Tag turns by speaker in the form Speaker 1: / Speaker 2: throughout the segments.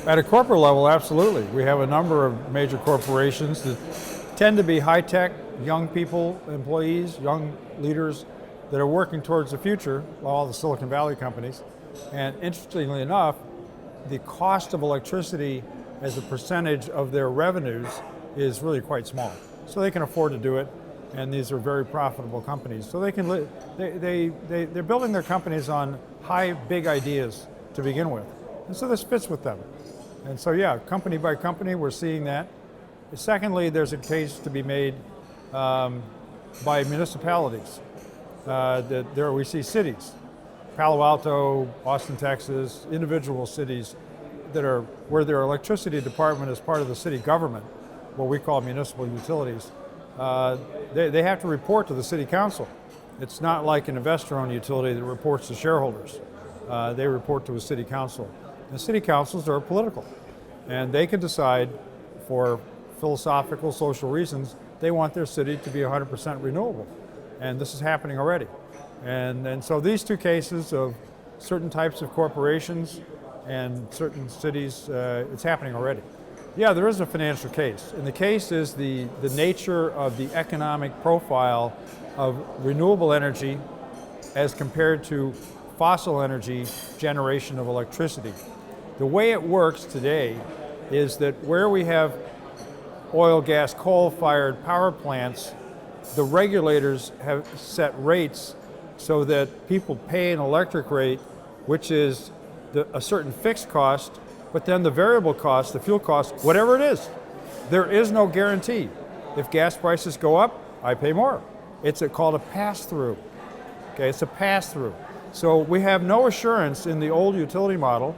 Speaker 1: At a corporate level, absolutely. We have a number of major corporations that tend to be high-tech, young people, employees, young leaders that are working towards the future, all the Silicon Valley companies. And interestingly enough, the cost of electricity as a percentage of their revenues is really quite small. So they can afford to do it, and these are very profitable companies. So they can they're building their companies on high, big ideas to begin with. And so this fits with them. And so yeah, company by company, we're seeing that. Secondly, there's a case to be made by municipalities. There we see cities, Palo Alto, Austin, Texas, individual cities that are where their electricity department is part of the city government, what we call municipal utilities. They have to report to the city council. It's not like an investor-owned utility that reports to shareholders. They report to a city council. And city councils are political, and they can decide for philosophical, social reasons, they want their city to be 100% renewable. And this is happening already. And so these two cases of certain types of corporations and certain cities, it's happening already. Yeah, there is a financial case. And the case is the nature of the economic profile of renewable energy as compared to fossil energy generation of electricity. The way it works today is that where we have oil, gas, coal-fired power plants, the regulators have set rates so that people pay an electric rate, which is a certain fixed cost, but then the variable cost, the fuel cost, whatever it is, there is no guarantee. If gas prices go up, I pay more. It's called a pass-through. Okay, it's a pass-through. So we have no assurance in the old utility model,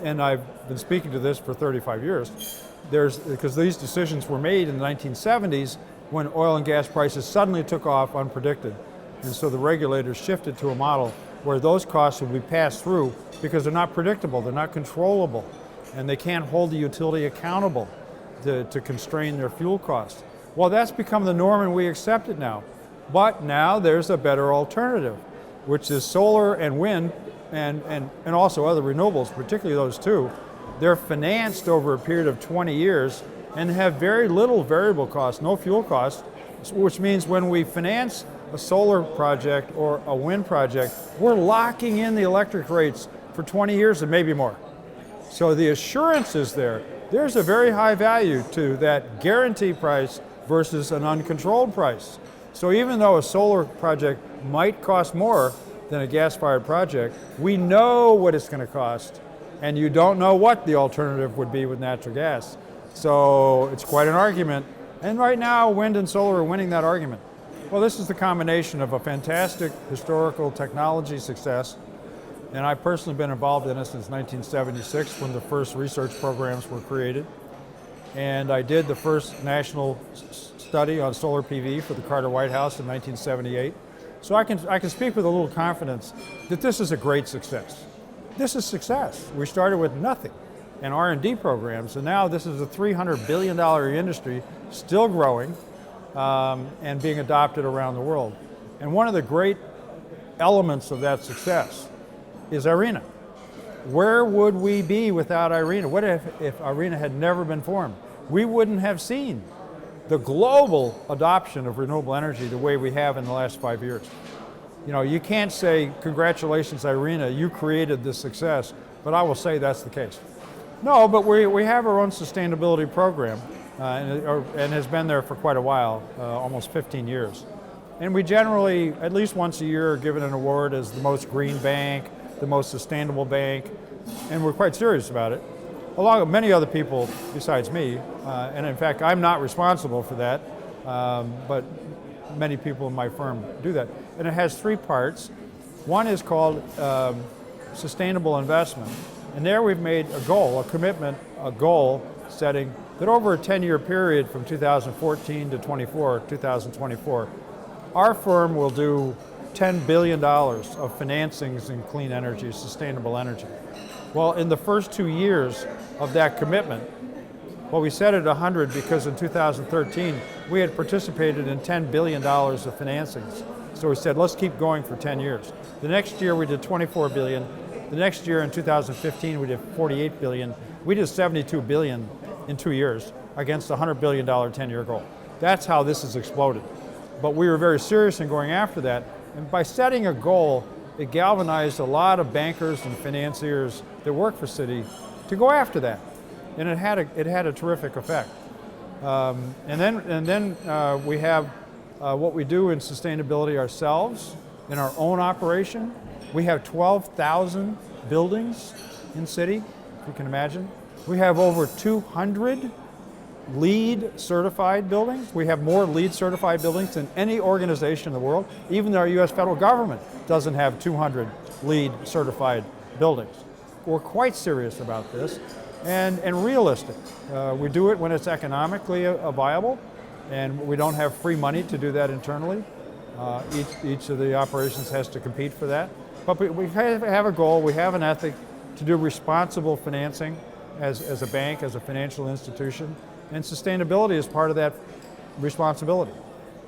Speaker 1: and I've been speaking to this for 35 years, because these decisions were made in the 1970s when oil and gas prices suddenly took off unpredicted. And so the regulators shifted to a model where those costs would be passed through because they're not predictable, they're not controllable, and they can't hold the utility accountable to constrain their fuel costs. Well, that's become the norm and we accept it now. But now there's a better alternative, which is solar and wind and also other renewables, particularly those two. They're financed over a period of 20 years and have very little variable cost, no fuel cost, which means when we finance a solar project or a wind project, we're locking in the electric rates for 20 years and maybe more. So the assurance is there. There's a very high value to that guarantee price versus an uncontrolled price. So even though a solar project might cost more than a gas-fired project, we know what it's going to cost, and you don't know what the alternative would be with natural gas. So it's quite an argument. And right now, wind and solar are winning that argument. Well, this is the combination of a fantastic historical technology success, and I've personally been involved in it since 1976 when the first research programs were created. And I did the first national study on solar PV for the Carter White House in 1978. So I can speak with a little confidence that this is a great success. This is success. We started with nothing in R&D programs, and now this is a $300 billion industry, still growing and being adopted around the world. And one of the great elements of that success is IRENA. Where would we be without IRENA? What if IRENA had never been formed? We wouldn't have seen the global adoption of renewable energy the way we have in the last 5 years. You know, you can't say, congratulations, IRENA, you created this success, but I will say that's the case. No, but we have our own sustainability program, and has been there for quite a while, almost 15 years. And we generally, at least once a year, are given an award as the most green bank, the most sustainable bank, and we're quite serious about it, along with many other people besides me, and in fact, I'm not responsible for that, but many people in my firm do that. And it has three parts. One is called sustainable investment, and there we've made a goal, a commitment, a goal setting that over a 10-year period from 2014 to 2024, our firm will do $10 billion of financings in clean energy, sustainable energy. Well, in the first 2 years of that commitment, well, we set it 100 because in 2013, we had participated in $10 billion of financings. So we said, let's keep going for 10 years. The next year we did 24 billion. The next year in 2015, we did 48 billion. We did 72 billion in 2 years against a $100 billion 10-year goal. That's how this has exploded. But we were very serious in going after that, and by setting a goal, it galvanized a lot of bankers and financiers that work for Citi to go after that, and it had a terrific effect. And then we have what we do in sustainability ourselves in our own operation. We have 12,000 buildings in Citi, if you can imagine. We have over 200 LEED certified buildings. We have more LEED certified buildings than any organization in the world. Even our US federal government doesn't have 200 LEED certified buildings. We're quite serious about this and realistic. We do it when it's economically viable, and we don't have free money to do that internally. Each of the operations has to compete for that. But we have a goal, we have an ethic to do responsible financing as a bank, as a financial institution, and sustainability is part of that responsibility.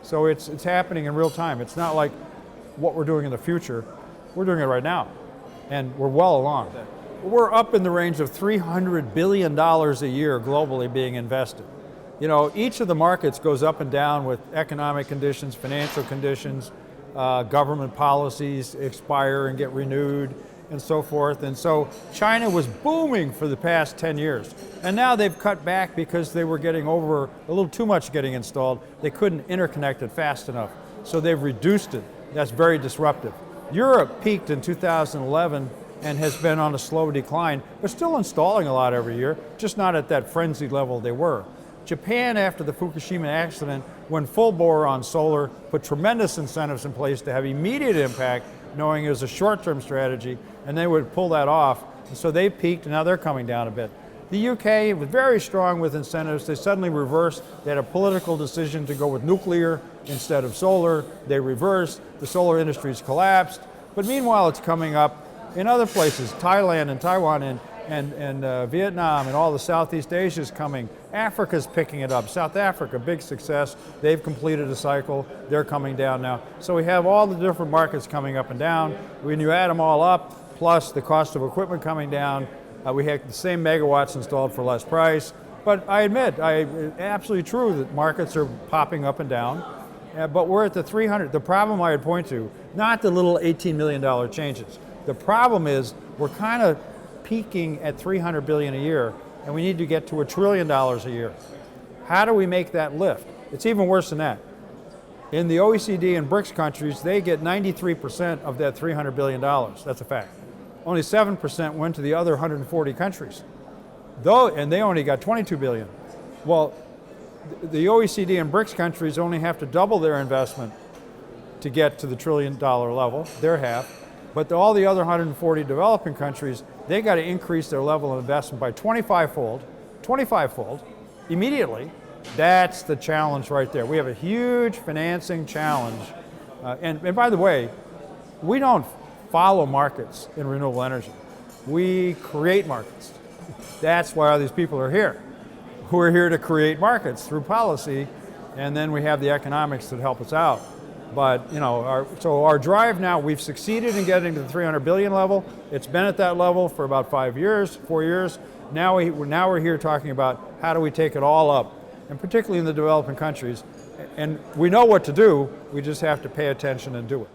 Speaker 1: So it's happening in real time. It's not like what we're doing in the future, we're doing it right now, and we're well along. We're up in the range of $300 billion a year globally being invested. You know, each of the markets goes up and down with economic conditions, financial conditions, government policies expire and get renewed, and so forth. And so China was booming for the past 10 years. And now they've cut back because they were getting over a little too much getting installed. They couldn't interconnect it fast enough. So they've reduced it. That's very disruptive. Europe peaked in 2011 and has been on a slow decline, but still installing a lot every year, just not at that frenzied level they were. Japan, after the Fukushima accident, went full bore on solar, put tremendous incentives in place to have immediate impact, knowing it was a short-term strategy, and they would pull that off. And so they peaked, and now they're coming down a bit. The UK was very strong with incentives. They suddenly reversed. They had a political decision to go with nuclear instead of solar. They reversed. The solar industry's collapsed. But meanwhile, it's coming up in other places, Thailand and Taiwan and Vietnam and all the Southeast Asia is coming. Africa's picking it up. South Africa, big success. They've completed a cycle. They're coming down now. So we have all the different markets coming up and down. When you add them all up, plus the cost of equipment coming down, we have the same megawatts installed for less price. But I admit, it's absolutely true that markets are popping up and down. But we're at the 300. The problem I would point to, not the little $18 million changes. The problem is we're kind of peaking at $300 billion a year, and we need to get to $1 trillion a year. How do we make that lift? It's even worse than that. In the OECD and BRICS countries, they get 93% of that $300 billion. That's a fact. Only 7% went to the other 140 countries, and they only got 22 billion. Well, the OECD and BRICS countries only have to double their investment to get to the $1 trillion level, their half. But all the other 140 developing countries, they got to increase their level of investment by 25-fold, immediately. That's the challenge right there. We have a huge financing challenge. And by the way, we don't follow markets in renewable energy. We create markets. That's why all these people are here. We're here to create markets through policy, and then we have the economics that help us out. But you know, our drive now, we've succeeded in getting to the 300 billion level. It's been at that level for about 4 years. Now we're here talking about how do we take it all up, and particularly in the developing countries. And we know what to do, we just have to pay attention and do it.